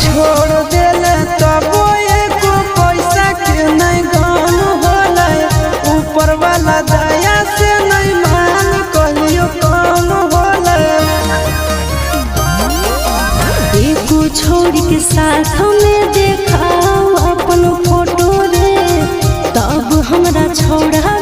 छोड़ देले तब एको पैसा के नहीं गम होला। ऊपर वाला दया से नहीं मान कहियो कम होला। एको छोड़ के साथ में देखाओ अपन फोटो रे, तब हमरा छोड़ा